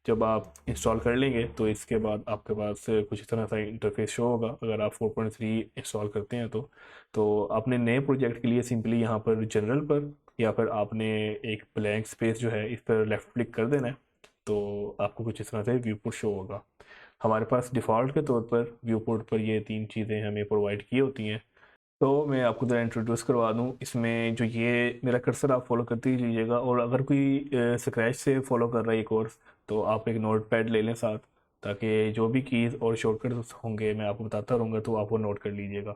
जब आप इंस्टॉल कर लेंगे तो इसके बाद आपके पास कुछ इस तरह सा इंटरफेस शो होगा अगर आप 4.3 इंस्टॉल करते हैं तो अपने नए प्रोजेक्ट के लिए सिंपली यहाँ पर जनरल पर या फिर आपने एक ब्लैंक स्पेस जो है इस पर लेफ़्ट क्लिक कर देना है, तो आपको कुछ इस तरह से व्यू पोर्ट शो होगा। हमारे पास डिफ़ॉल्ट के तौर पर व्यू पोर्ट पर ये 3 चीज़ें हमें प्रोवाइड की होती हैं। तो मैं आपको ज़रा इंट्रोड्यूस करवा दूँ, इसमें जो ये मेरा कर्सर आप फॉलो करते ही जाइएगा, और अगर कोई स्क्रैच से फॉलो कर रहा है ये कोर्स तो आप एक नोट पैड ले लें साथ, ताकि जो भी कीज़ और शॉर्टकट्स होंगे मैं आपको बताता रहूँगा तो आप वो नोट कर लीजिएगा।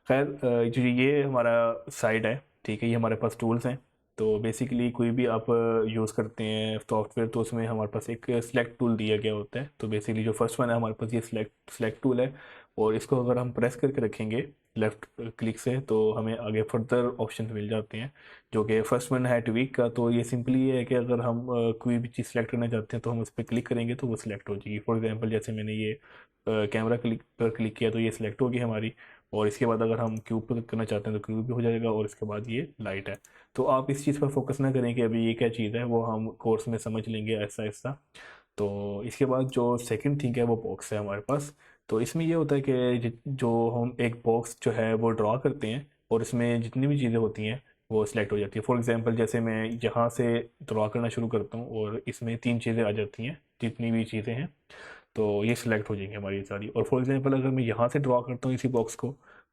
खैर, जो ये हमारा साइट है, ठीक है, ये हमारे पास टूल्स हैं। तो बेसिकली कोई भी आप यूज़ करते हैं सॉफ्टवेयर तो उसमें हमारे पास एक सिलेक्ट टूल दिया गया होता है। तो बेसिकली जो फर्स्ट वन है हमारे पास ये सिलेक्ट टूल है, और इसको अगर हम प्रेस करके रखेंगे लेफ़्ट क्लिक से तो हमें आगे फर्दर ऑप्शन मिल जाते हैं, जो कि फर्स्ट वन है ट्वीक का। तो ये सिंपली ये है कि अगर हम कोई भी चीज़ सेलेक्ट करना चाहते हैं तो हम उस पर क्लिक करेंगे तो वो सिलेक्ट हो जाएगी। फॉर एग्जांपल जैसे मैंने ये कैमरा क्लिक किया तो ये सिलेक्ट होगी हमारी, और इसके बाद अगर हम क्यूब पर करना चाहते हैं तो क्यूब भी हो जाएगा, और इसके बाद ये लाइट है। तो आप इस चीज़ पर फोकस ना करें कि अभी ये क्या चीज़ है, वो हम कोर्स में समझ लेंगे ऐसा ऐसा। तो इसके बाद जो सेकंड थिंग है वो बॉक्स है हमारे पास। तो इसमें ये होता है कि जो हम एक बॉक्स जो है वो ड्रॉ करते हैं और इसमें जितनी भी चीज़ें होती हैं वो सिलेक्ट हो जाती है। फॉर एग्जांपल जैसे मैं यहाँ से ड्रॉ करना शुरू करता हूँ और इसमें 3 चीज़ें आ जाती हैं, जितनी भी चीज़ें हैं तो ये सिलेक्ट हो जाएंगी हमारी सारी। और फॉर एग्जांपल अगर मैं यहाँ से ड्रॉ करता हूँ इसी बॉक्स को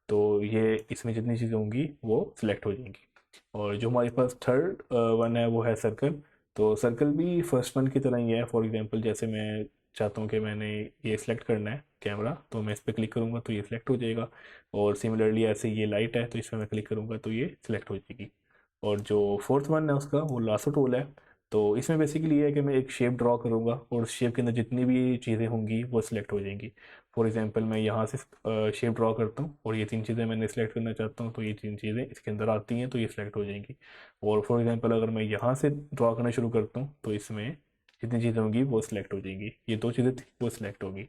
तो ये इसमें जितनी चीज़ें होंगी वो सिलेक्ट हो जाएंगी। और जो हमारे पास थर्ड वन है वो है सर्कल। तो सर्कल भी फर्स्ट वन की तरह ही है। फॉर एग्जांपल जैसे मैं चाहता हूँ कि मैंने ये सिलेक्ट करना है कैमरा, तो मैं इस पर क्लिक करूँगा तो ये सिलेक्ट हो जाएगा। और सिमिलरली ऐसे ये लाइट है तो इस पर मैं क्लिक करूँगा तो ये सिलेक्ट हो जाएगी। और जो फोर्थ वन है उसका वो लासो टूल है। तो इसमें बेसिकली ये है कि मैं एक शेप ड्रॉ करूँगा और शेप के अंदर जितनी भी चीज़ें होंगी वो सिलेक्ट हो जाएंगी। फॉर एग्जांपल मैं यहाँ से शेप ड्रॉ करता हूँ और ये 3 चीज़ें मैंने सेलेक्ट करना चाहता हूँ तो ये 3 चीज़ें इसके अंदर आती हैं तो ये सिलेक्ट हो जाएंगी। और फॉर एग्जांपल अगर मैं यहाँ से ड्रॉ करना शुरू करता हूँ तो इसमें जितनी चीज़ें होंगी वो सिलेक्ट हो जाएंगी, ये 2 चीज़ें थी वो सिलेक्ट होगी।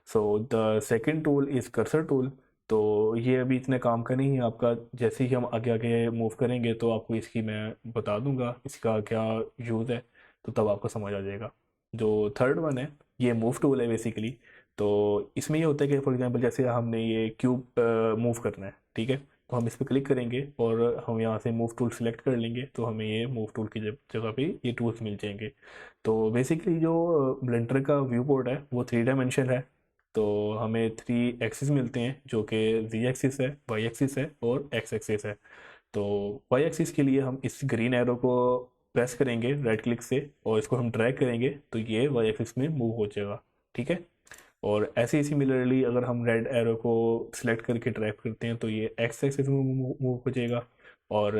So the second tool is cursor tool. तो ये अभी इतने काम का नहीं है आपका, जैसे ही हम आगे आगे मूव करेंगे तो आपको इसकी मैं बता दूंगा इसका क्या यूज़ है, तो तब आपको समझ आ जाएगा। जो थर्ड वन है ये मूव टूल है बेसिकली। तो इसमें ये होता है कि फॉर एग्जांपल जैसे हमने ये क्यूब मूव करना है, ठीक है, तो हम इस पर क्लिक करेंगे और हम यहाँ से मूव टूल सेलेक्ट कर लेंगे तो हमें ये मूव टूल की जगह पे ये टूल्स मिल जाएंगे। तो बेसिकली जो ब्लेंडर का व्यू पोर्ट है वो 3 डायमेंशन है। तो हमें 3 एक्सिस मिलते हैं जो कि जी एक्सिस है, वाई एक्सिस है और एक्स एक्सिस है। तो वाई एक्सिस के लिए हम इस ग्रीन एरो को प्रेस करेंगे राइट क्लिक से और इसको हम ड्रैग करेंगे तो ये वाई एक्सिस में मूव हो जाएगा, ठीक है। और ऐसे ही सिमिलरली अगर हम रेड एरो को सिलेक्ट करके ड्रैग करते हैं तो ये एक्स एक्सिस में मूव हो जाएगा। और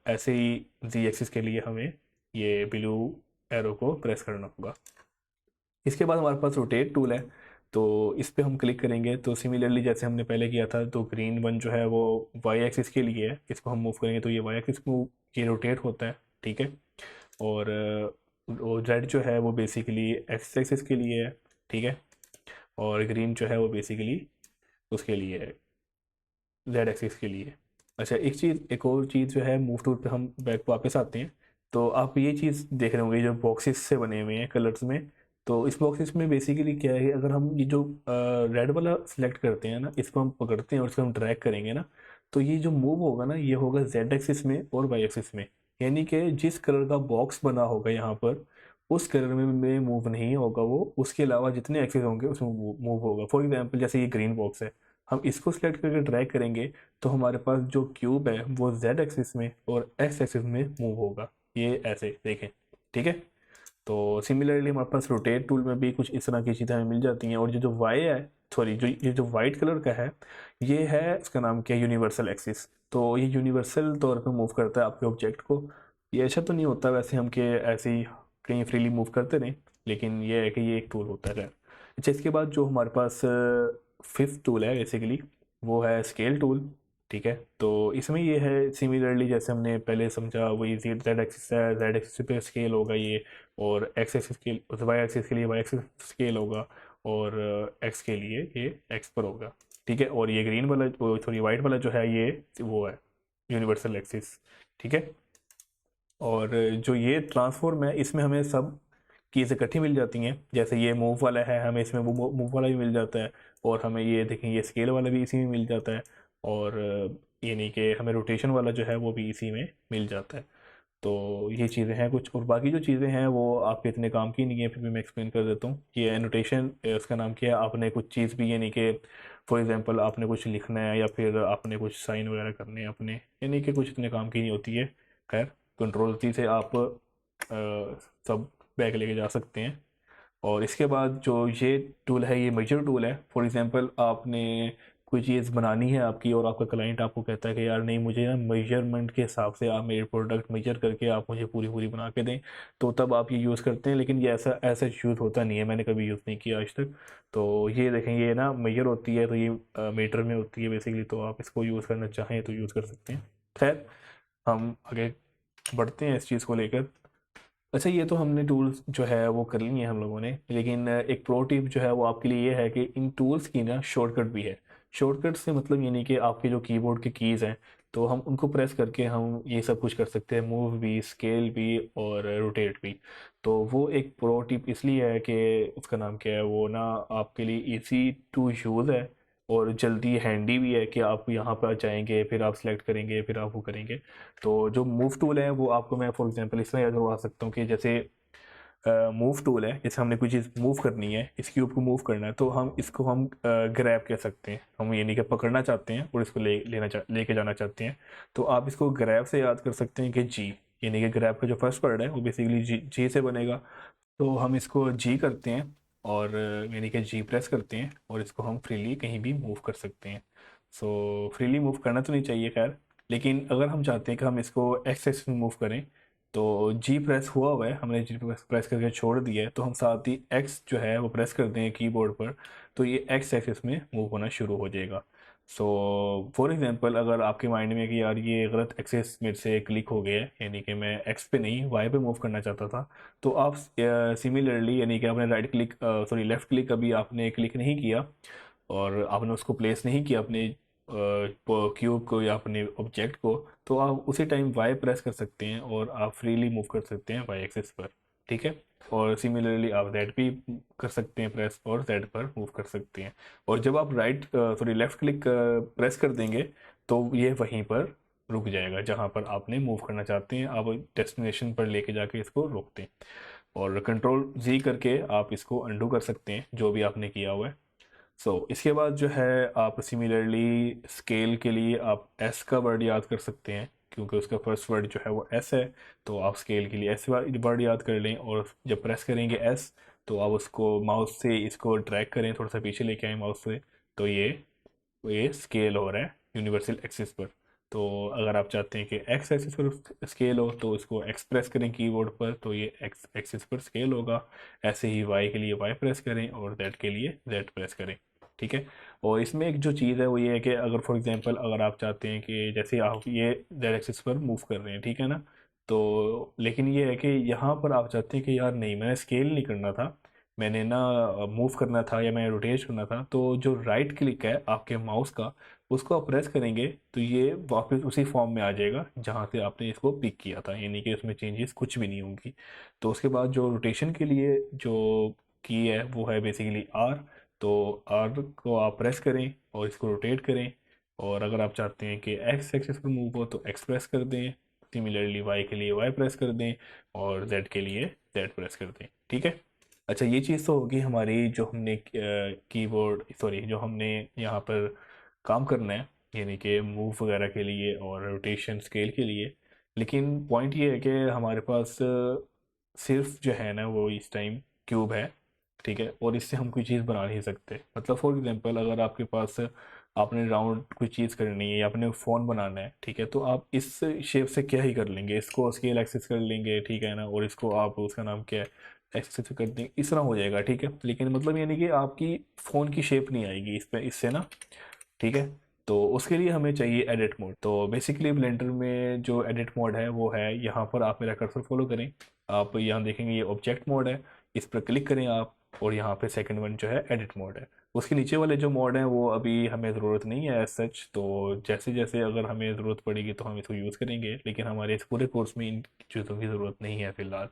ऐसे ही जी एक्सिस के लिए हमें ये ब्लू एरो को प्रेस करना होगा। इसके बाद हमारे पास रोटेट टूल है। तो इस पे हम क्लिक करेंगे तो सिमिलरली जैसे हमने पहले किया था तो ग्रीन वन जो है वो वाई एक्सिस के लिए है, इसको हम मूव करेंगे तो ये वाई एक्सिस मूव ये रोटेट होता है, ठीक है। और रेड जो है वो बेसिकली एक्स एक्सिस के लिए है, ठीक है। और ग्रीन जो है वो बेसिकली उसके लिए है, जेड एक्सिस के लिए। अच्छा, एक और चीज़ जो है मूव टूल पे हम बैक वापस आते हैं। तो आप ये चीज़ देख रहे होंगे जो बॉक्सेस से बने हुए हैं कलर्स में। तो इस बॉक्सेस में बेसिकली क्या है, अगर हम ये जो रेड वाला सिलेक्ट करते हैं ना, इसको हम पकड़ते हैं और इसको हम ड्रैग करेंगे ना, तो ये जो मूव होगा ना ये होगा जेड एक्सिस में और वाई एक्सिस में। यानी कि जिस कलर का बॉक्स बना होगा यहाँ पर उस कलर में मूव नहीं होगा वो, उसके अलावा जितने एक्सिस होंगे उसमें मूव होगा। फॉर एग्जाम्पल जैसे ये ग्रीन बॉक्स है, हम इसको सिलेक्ट करके ड्रैग करेंगे तो हमारे पास जो क्यूब है वो जेड एक्सिस में और एक्स एक्सिस में मूव होगा, ये ऐसे देखें, ठीक है। तो सिमिलरली हमारे पास रोटेट टूल में भी कुछ इस तरह की चीज़ें हमें मिल जाती हैं। और ये जो वाई है, सॉरी, जो ये जो वाइट कलर का है ये है, इसका नाम क्या है, यूनिवर्सल एक्सिस। तो ये यूनिवर्सल तौर पे मूव करता है आपके ऑब्जेक्ट को। ये ऐसा तो नहीं होता वैसे हम के ऐसे ही कहीं फ्रीली मूव करते नहीं, लेकिन ये है कि ये एक टूल होता है। अच्छा, इसके बाद जो हमारे पास फिफ्थ टूल है बेसिकली वो है स्केल टूल, ठीक है। तो इसमें ये है सिमिलरली जैसे हमने पहले समझा वही जेड एक्सिस है, जेड एक्सिस पे स्केल होगा ये। और एक्स एक्सिस के वाई एक्सिस के लिए वाई एक्सिस स्केल होगा, और एक्स के लिए ये एक्स पर होगा, ठीक है। और ये ग्रीन वाला सॉरी वाइट वाला जो है ये वो है यूनिवर्सल एक्सिस, ठीक है। और जो ये ट्रांसफॉर्म है इसमें हमें सब कीज़ इकट्ठी मिल जाती हैं। जैसे ये मूव वाला है, हमें इसमें वो मूव वाला भी मिल जाता है, और हमें ये देखें ये स्केल वाला भी इसी में मिल जाता है, और यानी कि हमें रोटेशन वाला जो है वो भी इसी में मिल जाता है। तो ये चीज़ें हैं कुछ, और बाकी जो चीज़ें हैं वो आपके इतने काम की नहीं है, फिर भी मैं एक्सप्लेन कर देता हूँ। ये एनोटेशन, उसका नाम क्या है, आपने कुछ चीज़ भी यानी कि फॉर एग्जांपल आपने कुछ लिखना है या फिर आपने कुछ साइन वगैरह करने हैं अपने, यानी कि कुछ इतने काम की नहीं होती है। खैर, कंट्रोल सी से आप सब बैग लेके जा सकते हैं। और इसके बाद जो ये टूल है, ये मेजर टूल है। फॉर एग्जांपल आपने कोई चीज़ बनानी है आपकी, और आपका क्लाइंट आपको कहता है कि यार नहीं, मुझे ना मेजरमेंट के हिसाब से आप मेरे प्रोडक्ट मेजर करके आप मुझे पूरी पूरी बना के दें, तो तब आप ये यूज़ करते हैं। लेकिन ये ऐसा ऐसा यूज़ होता नहीं है, मैंने कभी यूज़ नहीं किया आज तक। तो ये देखें, ये ना मेजर होती है, तो ये मीटर में होती है बेसिकली, तो आप इसको यूज़ करना चाहें तो यूज़ कर सकते हैं। खैर, हम आगे बढ़ते हैं इस चीज़ को लेकर। अच्छा, ये तो हमने टूल्स जो है वो कर लिए हैं हम लोगों ने, लेकिन एक प्रो टिप जो है वो आपके लिए ये है कि इन टूल्स की ना शॉर्टकट भी है। शॉर्टकट से मतलब ये नहीं कि आपके जो कीबोर्ड के कीज़ हैं, तो हम उनको प्रेस करके हम ये सब कुछ कर सकते हैं, मूव भी, स्केल भी और रोटेट भी। तो वो एक प्रो टिप इसलिए है कि उसका नाम क्या है, वो ना आपके लिए इजी टू यूज़ है, और जल्दी हैंडी भी है कि आप यहाँ पर जाएंगे, फिर आप सेलेक्ट करेंगे, फिर आप वो करेंगे। तो जो मूव टूल है वो आपको मैं फॉर एग्जांपल इस तरह याद करवा सकता हूँ कि जैसे मूव टूल है, जैसे हमने कोई चीज़ मूव करनी है, इस क्यूब को मूव करना है, तो हम इसको हम ग्रैब कह सकते हैं। हम यानी कि पकड़ना चाहते हैं और इसको लेके जाना चाहते हैं, तो आप इसको ग्रैब से याद कर सकते हैं कि जी, यानी कि ग्रैब का जो फर्स्ट वर्ड है वो बेसिकली जी जी से बनेगा। तो हम इसको जी करते हैं, और यानी कि जी प्रेस करते हैं, और इसको हम फ्रीली कहीं भी मूव कर सकते हैं। सो फ्रीली मूव करना तो नहीं चाहिए खैर, लेकिन अगर हम चाहते हैं कि हम इसको एक्स एक्सिस में मूव करें, तो जी प्रेस हुआ हुआ है, हमने जी प्रेस करके छोड़ दिया है, तो हम साथ ही एक्स जो है वो प्रेस कर दें कीबोर्ड पर, तो ये एक्स एक्सिस में मूव होना शुरू हो जाएगा। सो फॉर एग्जांपल, अगर आपके माइंड में है कि यार ये गलत एक्सेस मेरे से क्लिक हो गया है, यानी कि मैं एक्स पे नहीं वाई पे मूव करना चाहता था, तो आप सिमिलरली यानी कि आपने right click, sorry left click अभी आपने क्लिक नहीं किया, और आपने उसको प्लेस नहीं किया अपने क्यूब को या अपने ऑब्जेक्ट को, तो आप उसी टाइम वाई प्रेस कर सकते हैं और आप फ्रीली मूव कर सकते हैं वाई एक्सिस पर। ठीक है, और सिमिलरली आप जेड भी कर सकते हैं प्रेस, और जेड पर मूव कर सकते हैं। और जब आप right sorry left click press कर देंगे, तो ये वहीं पर रुक जाएगा जहाँ पर आपने मूव करना चाहते हैं, आप डेस्टिनेशन पर लेके जाके इसको रोकते हैं। और कंट्रोल जी करके आप इसको अंडू कर सकते हैं जो भी आपने किया हुआ है। इसके बाद जो है, आप सिमिलरली स्केल के लिए आप एस का वर्ड याद कर सकते हैं, क्योंकि उसका फर्स्ट वर्ड जो है वो एस है। तो आप स्केल के लिए एस वर्ड याद कर लें, और जब प्रेस करेंगे एस, तो आप उसको माउस से इसको ड्रैग करें, थोड़ा सा पीछे लेके आए माउस से, तो ये स्केल हो रहा है यूनिवर्सल एक्सिस पर। तो अगर आप चाहते हैं कि एक्स एक्सिस पर स्केल हो, तो इसको एक्स प्रेस करें कीबोर्ड पर, तो ये एक्स एक्सिस पर स्केल होगा। ऐसे ही वाई के लिए वाई प्रेस करें, और जेड के लिए जेड प्रेस करें। ठीक है, और इसमें एक जो चीज़ है वो ये है कि अगर फॉर एग्जांपल अगर आप चाहते हैं कि जैसे आप ये जेड एक्सिस पर मूव कर रहे हैं, ठीक है ना, तो लेकिन ये है कि यहाँ पर आप चाहते हैं कि यार नहीं, मैंने स्केल नहीं करना था, मैंने ना मूव करना था या मैंने रोटेट करना था, तो जो राइट क्लिक है आपके माउस का, उसको आप प्रेस करेंगे, तो ये वापस उसी फॉर्म में आ जाएगा जहाँ से आपने इसको पिक किया था, यानी कि उसमें चेंजेस कुछ भी नहीं होंगी। तो उसके बाद जो रोटेशन के लिए जो की है वो है बेसिकली आर। तो आर को आप प्रेस करें और इसको रोटेट करें, और अगर आप चाहते हैं कि एक्स एक्सिस पर मूव हो तो एक्स प्रेस कर दें, सिमिलरली वाई के लिए वाई प्रेस कर दें, और जेड के लिए जेड प्रेस कर दें। ठीक है, अच्छा, ये चीज़ तो होगी हमारी जो हमने कीबोर्ड, सॉरी जो हमने यहाँ पर काम करना है, यानी कि मूव वगैरह के लिए और रोटेशन स्केल के लिए। लेकिन पॉइंट ये है कि हमारे पास सिर्फ जो है ना वो इस टाइम क्यूब है। ठीक है, और इससे हम कोई चीज़ बना नहीं सकते। मतलब फॉर एग्जांपल, अगर आपके पास आपने राउंड कोई चीज़ करनी है या आपने फ़ोन बनाना है, ठीक है, तो आप इस शेप से क्या ही कर लेंगे, इसको स्केल एक्सेस कर लेंगे, ठीक है ना, और इसको आप उसका नाम क्या है एक्सेस कर देंगे, इस तरह हो जाएगा। ठीक है, लेकिन मतलब यानी कि आपकी फ़ोन की शेप नहीं आएगी इस पे इससे ना। ठीक है, तो उसके लिए हमें चाहिए एडिट मोड। तो बेसिकली ब्लेंडर में जो एडिट मोड है वो है, यहाँ पर आप मेरा कर्सर फॉलो करें, आप यहाँ देखेंगे ये ऑब्जेक्ट मोड है, इस पर क्लिक करें आप, और यहाँ पे सेकंड वन जो है एडिट मोड है। उसके नीचे वाले जो मोड हैं वो अभी हमें ज़रूरत नहीं है एज सच, तो जैसे जैसे अगर हमें ज़रूरत पड़ेगी तो हम इसको यूज़ करेंगे, लेकिन हमारे इस पूरे कोर्स में इन चीज़ों की ज़रूरत नहीं है फ़िलहाल।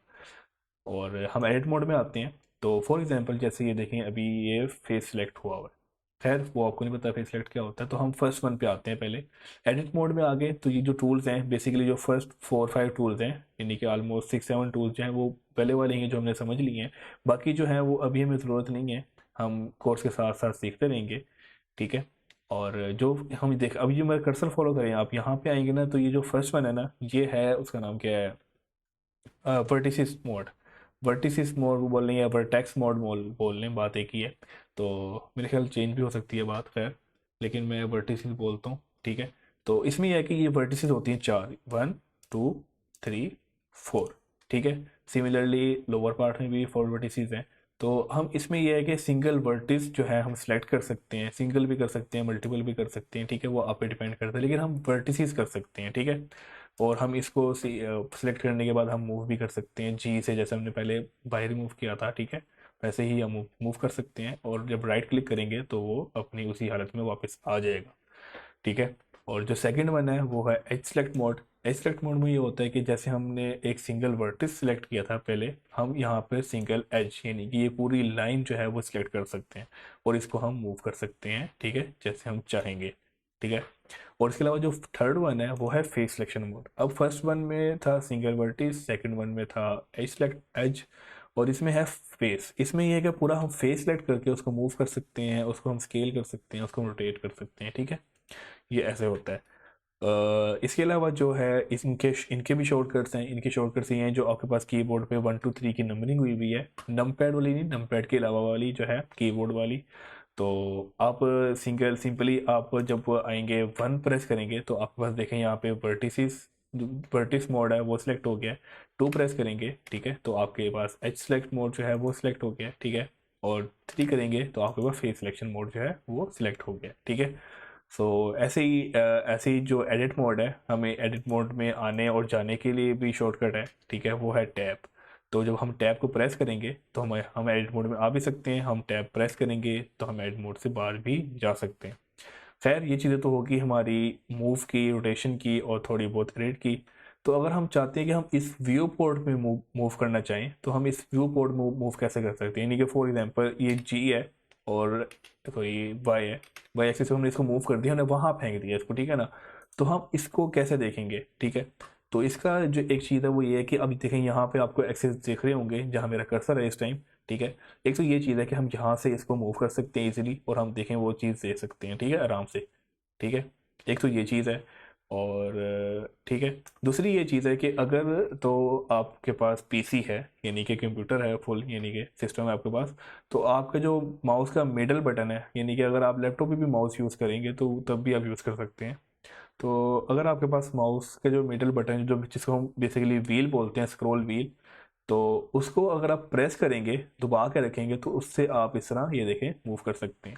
और हम एडिट मोड में आते हैं। तो फॉर एग्जांपल जैसे ये देखें, अभी ये फेस सिलेक्ट हुआ हुआ है। खैर वो आपको नहीं पता फेस सिलेक्ट क्या होता है, तो हम फर्स्ट वन पे आते हैं पहले। एडिट मोड में आ गए तो ये जो टूल्स हैं बेसिकली, जो फर्स्ट 4-5 टूल्स हैं, यानी कि ऑलमोस्ट 6-7 टूल्स जो हैं वो पहले वाले हैं जो हमने समझ लिए हैं। बाकी जो है वो अभी हमें ज़रूरत नहीं है, हम कोर्स के साथ साथ सीखते रहेंगे। ठीक है। और जो हम देख, अभी जो मेरा कर्सर फॉलो करें, आप यहाँ पे आएंगे ना, तो ये जो फर्स्ट वन है ना, ये है, उसका नाम क्या है, वर्टिसिस मोड। वर्टिसिस मोड बोल रहे हैं या वर्टेक्स मोड बोल रहे हैं, बात एक ही है। तो मेरे ख्याल चेंज भी हो सकती है बात, खैर, लेकिन मैं वर्टिसिस बोलता हूँ। ठीक है। तो इसमें यह है कि ये वर्टिसिस होती हैं 4, 1, 2, 3, 4। ठीक है। सिमिलरली लोअर पार्ट में भी 4 वर्टिसिस हैं। तो हम इसमें यह है कि सिंगल वर्टिस जो है हम सेलेक्ट कर सकते हैं, सिंगल भी कर सकते हैं, मल्टीपल भी कर सकते हैं। ठीक है, वो आप पे डिपेंड करता है, लेकिन हम वर्टिसिस कर सकते हैं। ठीक है। और हम इसको सिलेक्ट करने के बाद हम मूव भी कर सकते हैं जी से, जैसे हमने पहले बाहर मूव किया था। ठीक है। वैसे ही हम मूव कर सकते हैं, और जब राइट क्लिक करेंगे तो वो अपनी उसी हालत में वापस आ जाएगा। ठीक है। और जो सेकंड वन है वो है as select mode. As select mode में ये होता है कि जैसे हमने एक सिंगल वर्टिस सिलेक्ट किया था पहले, हम यहाँ पर सिंगल एज, यानी कि ये पूरी लाइन जो है वो सिलेक्ट कर सकते हैं, और इसको हम मूव कर सकते हैं। ठीक है, जैसे हम चाहेंगे। ठीक है। और इसके अलावा जो थर्ड वन है वो है फेस सिलेक्शन मोड। अब फर्स्ट वन में था सिंगल वर्टिस, सेकंड वन में था एज सेलेक्ट एज, और इसमें है फेस। इसमें यह है कि पूरा हम फेस सेलेक्ट करके उसको मूव कर सकते हैं, उसको हम स्केल कर सकते हैं, उसको रोटेट कर सकते हैं। ठीक है, ये ऐसे होता है। इसके अलावा जो है इनके इनके भी शॉर्टकट्स हैं। इनके शॉर्टकट्स ये हैं जो आपके पास कीबोर्ड पे 1 2 3 की नंबरिंग हुई हुई है, नमपैड वाली नहीं, नमपैड के अलावा वाली जो है कीबोर्ड वाली। तो आप सिंपली आप जब आएंगे 1 प्रेस करेंगे तो आपके पास देखें यहाँ पे वर्टिसिस, वर्टिस मोड है वो सिलेक्ट हो गया है। 2 प्रेस करेंगे, ठीक है, तो आपके पास एच सेलेक्ट मोड जो है वो सिलेक्ट हो गया है। ठीक है। और 3 करेंगे तो आपके पास फेस सिलेक्शन मोड जो है वो सिलेक्ट हो गया है। ठीक है। सो ऐसे ही जो एडिट मोड है, हमें एडिट मोड में आने और जाने के लिए भी शॉर्टकट है। ठीक है, वो है टैब। तो जब हम टैब को प्रेस करेंगे तो हम एडिट मोड में आ भी सकते हैं, हम टैब प्रेस करेंगे तो हम एडिट मोड से बाहर भी जा सकते हैं। खैर ये चीज़ें तो होगी हमारी मूव की, रोटेशन की, और थोड़ी बहुत एडिट की। तो अगर हम चाहते हैं कि हम इस व्यू पोर्ट में मूव करना चाहें, तो हम इस व्यू पोर्ट में मूव कैसे कर सकते हैं। यानी कि फॉर एग्जांपल ये जी है और कोई वाई है, वाई एक्सिस से हमने इसको मूव कर दिया, हमने वहाँ फेंक दिया इसको। ठीक है ना, तो हम इसको कैसे देखेंगे। ठीक है। तो इसका जो एक चीज़ है वो ये है कि अभी देखें यहाँ पे आपको एक्सेस देख रहे होंगे जहाँ मेरा कर्सर है इस टाइम। ठीक है। एक तो ये चीज़ है कि हम यहाँ से इसको मूव कर सकते हैं इजीली, और हम देखें वो चीज़ देख सकते हैं। ठीक है, आराम से। ठीक है, एक तो ये चीज़ है। और ठीक है, दूसरी ये चीज़ है कि अगर तो आपके पास पीसी है, यानी कि कंप्यूटर है फुल, यानी कि सिस्टम है आपके पास, तो आपका जो माउस का मिडल बटन है, यानी कि अगर आप लैपटॉप पे भी माउस यूज़ करेंगे तो तब भी आप यूज़ कर सकते हैं। तो अगर आपके पास माउस का जो मिडल बटन है, जो जिसको हम बेसिकली व्हील बोलते हैं, स्क्रॉल व्हील, तो उसको अगर आप प्रेस करेंगे, दबा के रखेंगे, तो उससे आप इस तरह ये देखें मूव कर सकते हैं।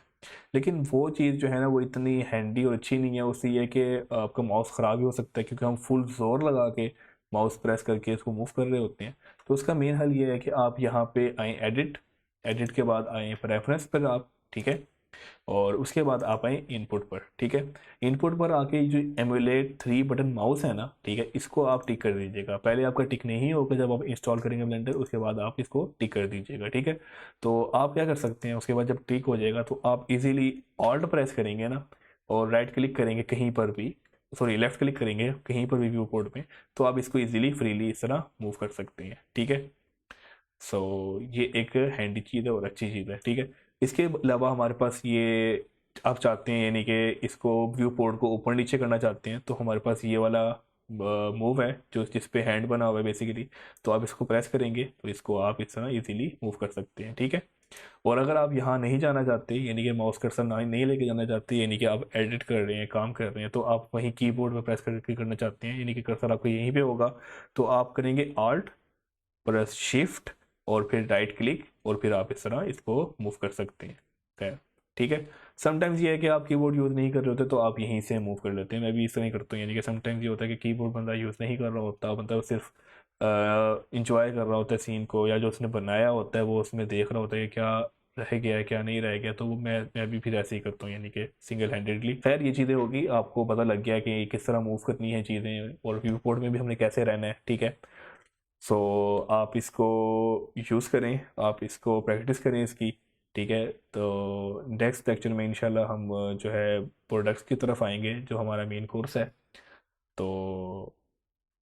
लेकिन वो चीज़ जो है ना वो इतनी हैंडी और अच्छी नहीं है। उससे ये है कि आपका माउस ख़राब भी हो सकता है, क्योंकि हम फुल जोर लगा के माउस प्रेस करके इसको मूव कर रहे होते हैं। तो उसका मेन हल ये है कि आप यहाँ पे आए एडिट, एडिट के बाद आए प्रेफरेंस पर आप। ठीक है। और उसके बाद आप आए इनपुट पर। ठीक है। इनपुट पर आके जो एमुलेट 3 बटन माउस है ना, ठीक है, इसको आप टिक कर दीजिएगा। पहले आपका टिक नहीं होगा जब आप इंस्टॉल करेंगे ब्लेंडर, उसके बाद आप इसको टिक कर दीजिएगा। ठीक है। तो आप क्या कर सकते हैं, उसके बाद जब टिक हो जाएगा तो आप इजीली ऑल्ट प्रेस करेंगे ना, और राइट क्लिक करेंगे कहीं पर भी, सॉरी लेफ्ट क्लिक करेंगे कहीं पर भी व्यू पोर्ट में, तो आप इसको इजीली फ्रीली इस तरह मूव कर सकते हैं। ठीक है। सो ये एक हैंडी चीज़ है और अच्छी चीज़ है। ठीक है। इसके अलावा हमारे पास ये, आप चाहते हैं यानी कि इसको व्यू पोर्ट को ऊपर नीचे करना चाहते हैं, तो हमारे पास ये वाला मूव है जो जिस पे हैंड बना हुआ है बेसिकली। तो आप इसको प्रेस करेंगे तो इसको आप इस तरह इजीली मूव कर सकते हैं। ठीक है। और अगर आप यहाँ नहीं जाना चाहते, यानी कि माउस कर्सर ना नहीं लेके जाना चाहते, यानी कि आप एडिट कर रहे हैं, काम कर रहे हैं, तो आप वहीं कीबोर्ड पर प्रेस करके करना चाहते हैं, यानी कि कर्सर आपको यहीं पे होगा, तो आप करेंगे आल्ट प्रेस शिफ्ट और फिर राइट क्लिक, और फिर आप इस तरह इसको मूव कर सकते हैं। खैर ठीक है। समटाइम्स ये है कि आप कीबोर्ड यूज़ नहीं कर रहे होते तो आप यहीं से मूव कर लेते हैं। मैं भी इस तरह ही करता हूँ, यानी कि समटाइम्स ये होता है कि कीबोर्ड बंदा यूज़ नहीं कर रहा होता, बंदा सिर्फ इंजॉय कर रहा होता है सीन को, या जो उसने बनाया होता है वो उसमें देख रहा होता है कि क्या रह गया है क्या नहीं रह गया, तो वो मैं भी फिर ऐसे ही करता हूँ, यानी कि सिंगल हैंडेडली। खैर ये चीज़ें होगी, आपको पता लग गया कि किस तरह मूव करनी है चीज़ें, और व्यू पोर्ट में भी हमने कैसे रहना है। ठीक है। सो आप इसको यूज़ करें, आप इसको प्रैक्टिस करें इसकी। ठीक है, तो नेक्स्ट लेक्चर में इंशाल्लाह हम जो है प्रोडक्ट्स की तरफ आएंगे जो हमारा मेन कोर्स है। तो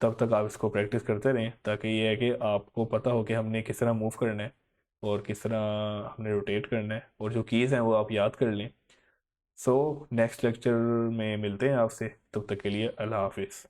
तब तक आप इसको प्रैक्टिस करते रहें, ताकि ये है कि आपको पता हो कि हमने किस तरह मूव करना है और किस तरह हमने रोटेट करना है, और जो कीज़ हैं वो आप याद कर लें। सो नेक्स्ट लेक्चर में मिलते हैं आपसे, तब तक के लिए अल्लाह हाफिज़।